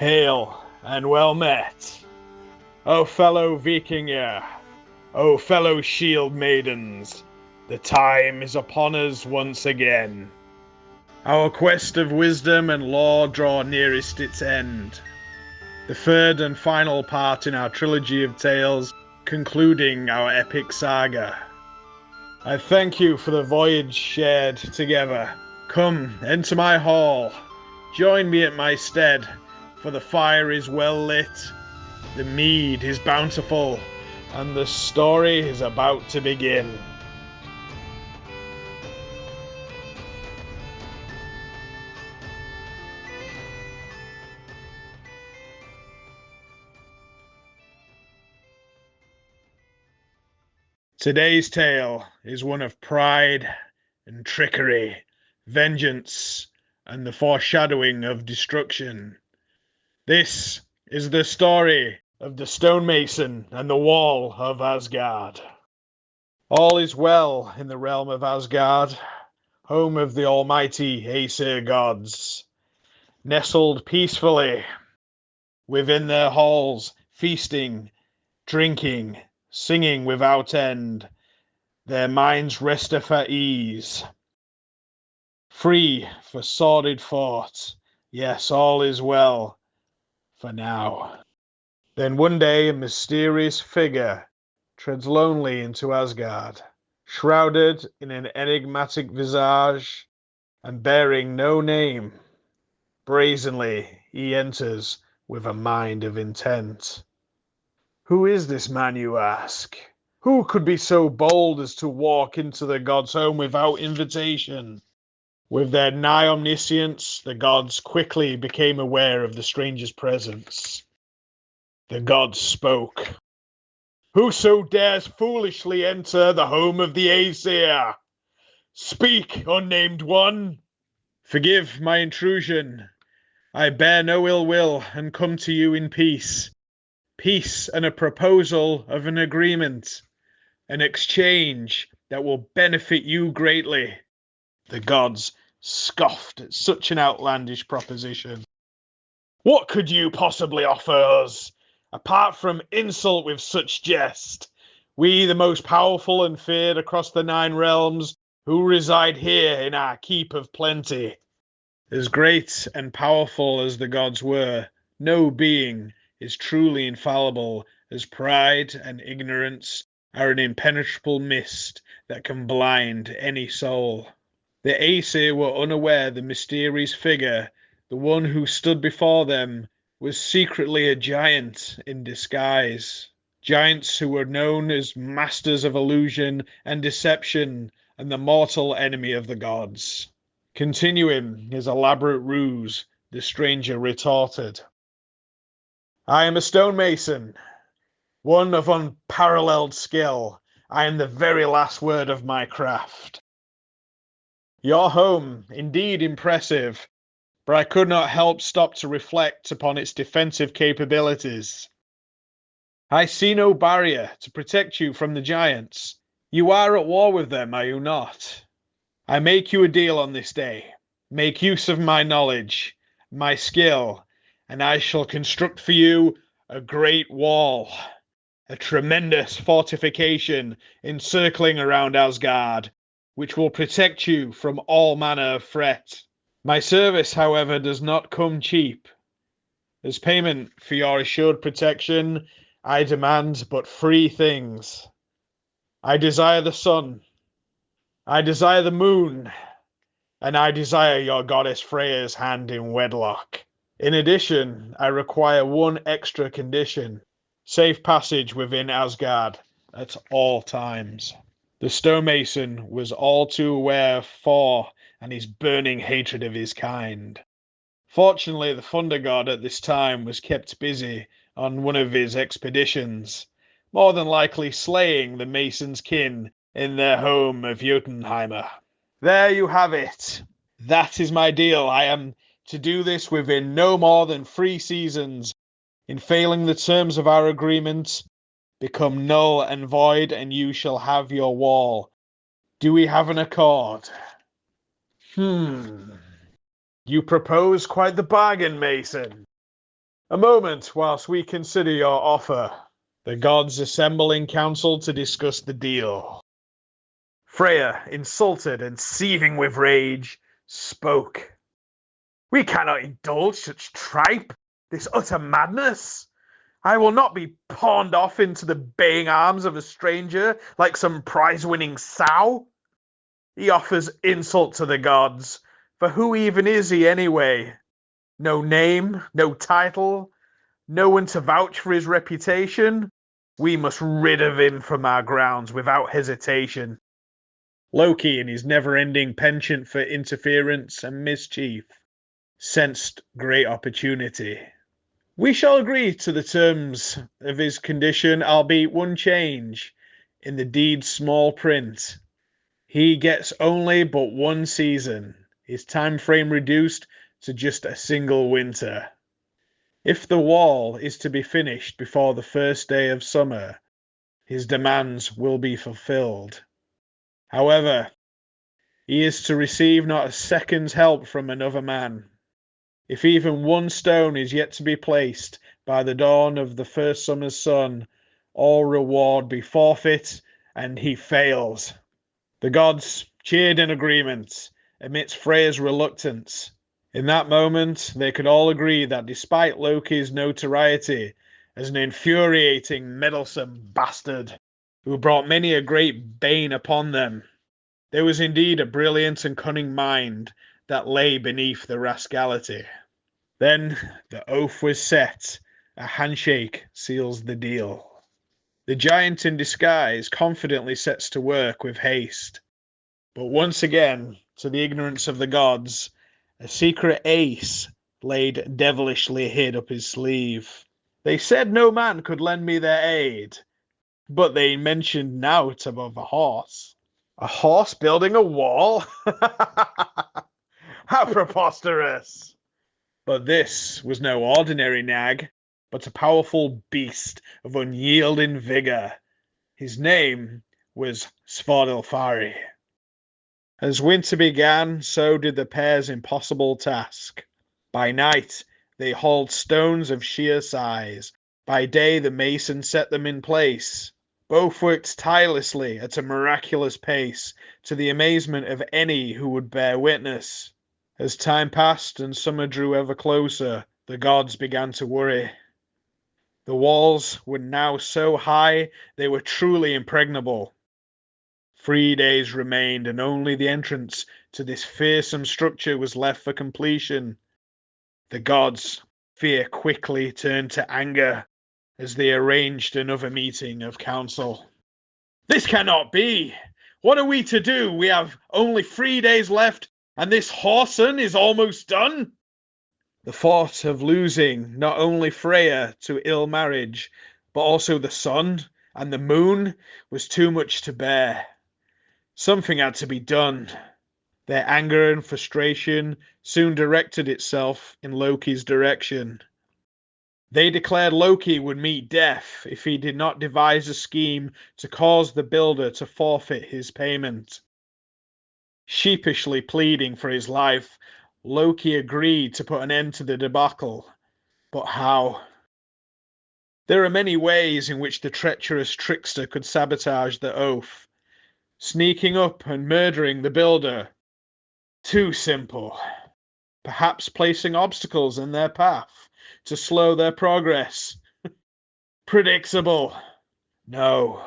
Hail and well met, O fellow Vikinger, O fellow shield maidens, the time is upon us once again. Our quest of wisdom and lore draw nearest its end. The third and final part in our trilogy of tales, concluding our epic saga. I thank you for the voyage shared together. Come, enter my hall. Join me at my stead, for the fire is well lit, the mead is bountiful, and the story is about to begin. Today's tale is one of pride and trickery, vengeance, and the foreshadowing of destruction. This is the story of the Stonemason and the Wall of Asgard. All is well in the realm of Asgard, home of the almighty Aesir gods. Nestled peacefully within their halls, feasting, drinking, singing without end, their minds resteth at ease. Free for sordid thought, yes, all is well for now. Then one day a mysterious figure treads lonely into Asgard, shrouded in an enigmatic visage and bearing no name. Brazenly he enters with a mind of intent. Who is this man, you ask? Who could be so bold as to walk into the gods' home without invitation? With their nigh omniscience, the gods quickly became aware of the stranger's presence. The gods spoke. Whoso dares foolishly enter the home of the Aesir? Speak, unnamed one. Forgive my intrusion. I bear no ill will and come to you in peace. Peace and a proposal of an agreement, an exchange that will benefit you greatly. The gods scoffed at such an outlandish proposition. What could you possibly offer us, apart from insult with such jest? We, the most powerful and feared across the 9 realms, who reside here in our keep of plenty. As great and powerful as the gods were, no being is truly infallible, as pride and ignorance are an impenetrable mist that can blind any soul. The Aesir were unaware the mysterious figure, the one who stood before them, was secretly a giant in disguise. Giants who were known as masters of illusion and deception and the mortal enemy of the gods. Continuing his elaborate ruse, the stranger retorted, I am a stonemason, one of unparalleled skill. I am the very last word of my craft. Your home, indeed impressive, but I could not help stop to reflect upon its defensive capabilities. I see no barrier to protect you from the giants. You are at war with them, are you not? I make you a deal on this day. Make use of my knowledge, my skill, and I shall construct for you a great wall, a tremendous fortification encircling around Asgard, which will protect you from all manner of threat. My service, however, does not come cheap. As payment for your assured protection, I demand but 3 things. I desire the sun, I desire the moon, and I desire your goddess Freya's hand in wedlock. In addition, I require 1 extra condition, safe passage within Asgard at all times. The stonemason was all too aware of Thor and his burning hatred of his kind. Fortunately, the thunder god at this time was kept busy on one of his expeditions, more than likely slaying the mason's kin in their home of Jotunheimer. There you have it. That is my deal. I am to do this within no more than 3 seasons. In failing the terms of our agreement, become null and void, and you shall have your wall. Do we have an accord? You propose quite the bargain, Mason. A moment whilst we consider your offer. The gods assemble in council to discuss the deal. Freya, insulted and seething with rage, spoke. We cannot indulge such tripe, this utter madness. I will not be pawned off into the baying arms of a stranger like some prize-winning sow. He offers insult to the gods, for who even is he anyway? No name, no title, no one to vouch for his reputation. We must rid of him from our grounds without hesitation. Loki, in his never-ending penchant for interference and mischief, sensed great opportunity. We shall agree to the terms of his condition, albeit one change in the deed's small print. He gets only but one season, his time frame reduced to just a single winter. If the wall is to be finished before the first day of summer, his demands will be fulfilled. However, he is to receive not a second's help from another man. If even one stone is yet to be placed by the dawn of the first summer's sun, all reward be forfeit, and he fails. The gods cheered in agreement, amidst Freya's reluctance. In that moment, they could all agree that despite Loki's notoriety as an infuriating, meddlesome bastard who brought many a great bane upon them, there was indeed a brilliant and cunning mind that lay beneath the rascality. Then the oath was set. A handshake seals the deal. The giant in disguise confidently sets to work with haste. But once again, to the ignorance of the gods, a secret ace laid devilishly hid up his sleeve. They said no man could lend me their aid, but they mentioned naught above a horse. A horse building a wall? How preposterous! But this was no ordinary nag, but a powerful beast of unyielding vigour. His name was Svadilfari. As winter began, so did the pair's impossible task. By night, they hauled stones of sheer size. By day, the mason set them in place. Both worked tirelessly at a miraculous pace, to the amazement of any who would bear witness. As time passed and summer drew ever closer, the gods began to worry. The walls were now so high they were truly impregnable. 3 days remained, and only the entrance to this fearsome structure was left for completion. The gods' fear quickly turned to anger as they arranged another meeting of council. This cannot be! What are we to do? We have only 3 days left, and this whoreson is almost done? The thought of losing not only Freya to ill marriage, but also the sun and the moon was too much to bear. Something had to be done. Their anger and frustration soon directed itself in Loki's direction. They declared Loki would meet death if he did not devise a scheme to cause the builder to forfeit his payment. Sheepishly pleading for his life, Loki agreed to put an end to the debacle. But how? There are many ways in which the treacherous trickster could sabotage the oath. Sneaking up and murdering the builder? Too simple. Perhaps placing obstacles in their path to slow their progress? Predictable. No.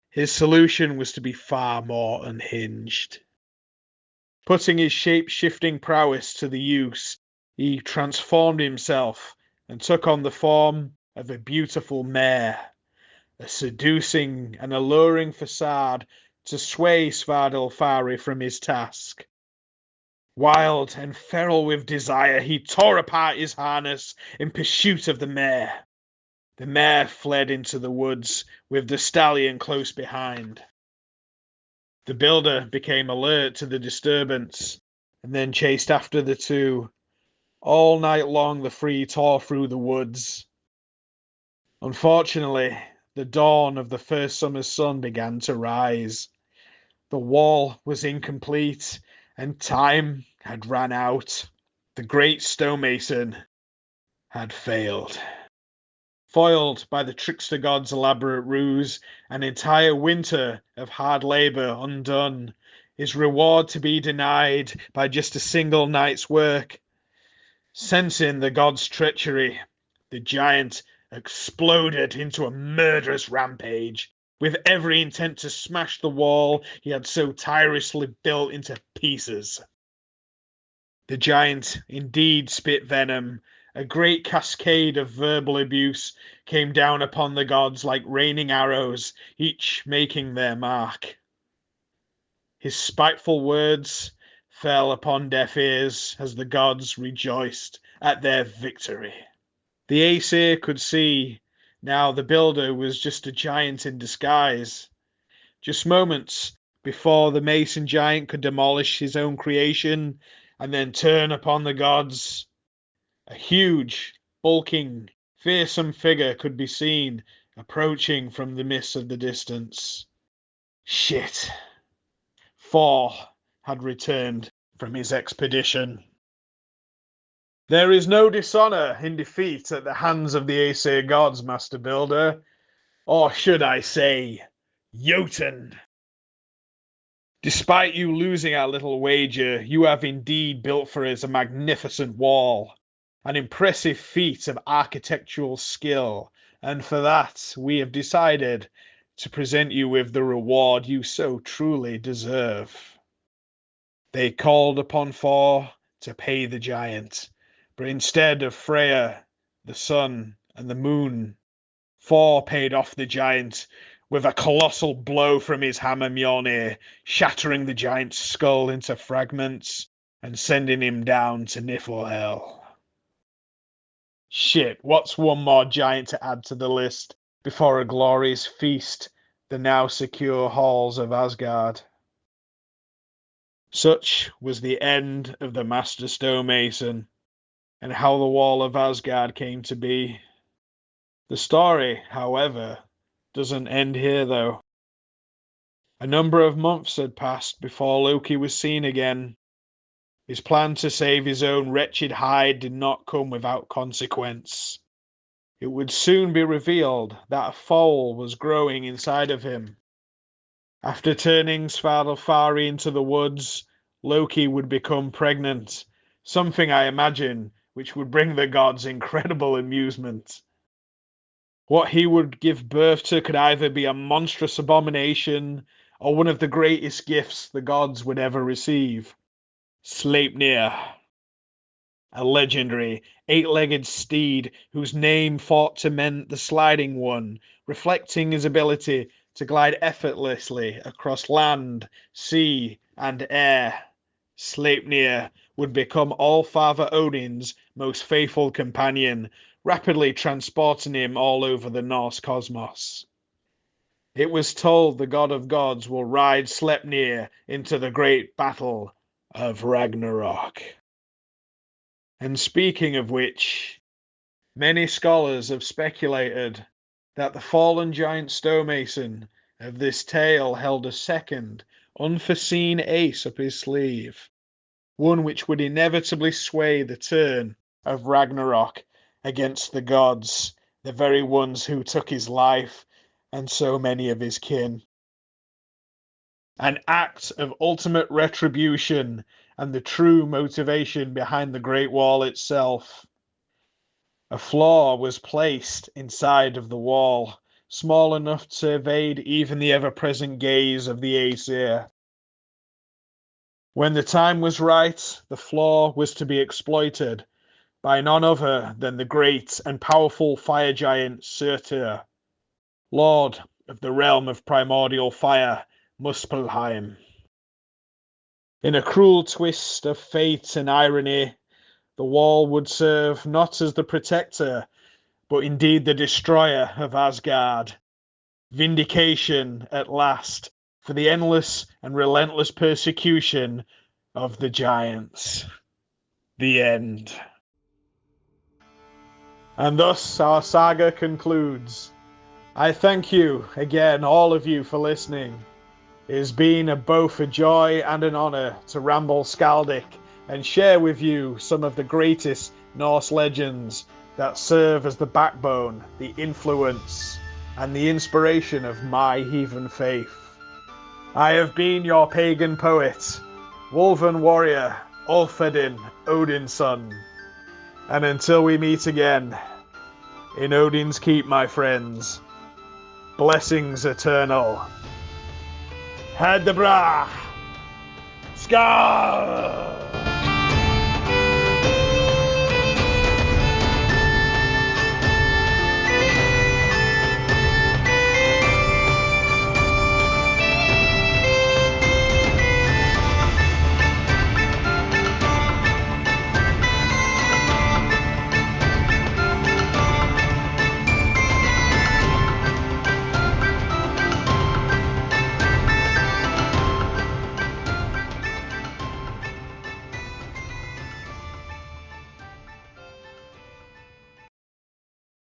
His solution was to be far more unhinged. Putting his shape-shifting prowess to the use, he transformed himself and took on the form of a beautiful mare, a seducing and alluring facade to sway Svadilfari from his task. Wild and feral with desire, he tore apart his harness in pursuit of the mare. The mare fled into the woods, with the stallion close behind. The builder became alert to the disturbance, and then chased after the two. All night long the three tore through the woods. Unfortunately, the dawn of the first summer's sun began to rise. The wall was incomplete, and time had ran out. The great Stonemason had failed. Foiled by the trickster god's elaborate ruse, an entire winter of hard labour undone, his reward to be denied by just a single night's work. Sensing the god's treachery, the giant exploded into a murderous rampage, with every intent to smash the wall he had so tirelessly built into pieces. The giant indeed spit venom. A great cascade of verbal abuse came down upon the gods like raining arrows, each making their mark. His spiteful words fell upon deaf ears as the gods rejoiced at their victory. The Aesir could see now the builder was just a giant in disguise. Just moments before the mason giant could demolish his own creation and then turn upon the gods, a huge, bulking, fearsome figure could be seen approaching from the mist of the distance. Shit. Thor had returned from his expedition. There is no dishonour in defeat at the hands of the Aesir gods, Master Builder. Or should I say, Jotun. Despite you losing our little wager, you have indeed built for us a magnificent wall. An impressive feat of architectural skill, and for that we have decided to present you with the reward you so truly deserve. They called upon Thor to pay the giant, but instead of Freya, the sun, and the moon, Thor paid off the giant with a colossal blow from his hammer Mjolnir, shattering the giant's skull into fragments and sending him down to Niflhel. Shit, what's one more giant to add to the list before a glorious feast, the now secure halls of Asgard? Such was the end of the Master Stonemason, and how the wall of Asgard came to be. The story, however, doesn't end here though. A number of months had passed before Loki was seen again. His plan to save his own wretched hide did not come without consequence. It would soon be revealed that a foal was growing inside of him. After turning Svadilfari into the woods, Loki would become pregnant, something I imagine which would bring the gods incredible amusement. What he would give birth to could either be a monstrous abomination or one of the greatest gifts the gods would ever receive. Sleipnir, a legendary eight-legged steed whose name thought to mean the sliding one, reflecting his ability to glide effortlessly across land, sea, and air. Sleipnir would become All-Father Odin's most faithful companion, rapidly transporting him all over the Norse cosmos. It was told the god of gods will ride Sleipnir into the great battle of Ragnarok. And speaking of which, many scholars have speculated that the fallen giant Stonemason of this tale held a second, unforeseen ace up his sleeve, one which would inevitably sway the turn of Ragnarok against the gods, the very ones who took his life and so many of his kin. An act of ultimate retribution and the true motivation behind the Great Wall itself. A flaw was placed inside of the wall, small enough to evade even the ever-present gaze of the Aesir. When the time was right, the flaw was to be exploited by none other than the great and powerful fire giant Surtur, lord of the realm of primordial fire, Muspelheim. In a cruel twist of fate and irony, the wall would serve not as the protector, but indeed the destroyer of Asgard. Vindication, at last, for the endless and relentless persecution of the giants. The end. And thus our saga concludes. I thank you again, all of you, for listening. It has been both a joy and an honour to ramble Skaldic and share with you some of the greatest Norse legends that serve as the backbone, the influence, and the inspiration of my heathen faith. I have been your pagan poet, Wolven Warrior, Ulfhedinn Odinson. And until we meet again, in Odin's Keep, my friends, blessings eternal. Hedebra! Scar!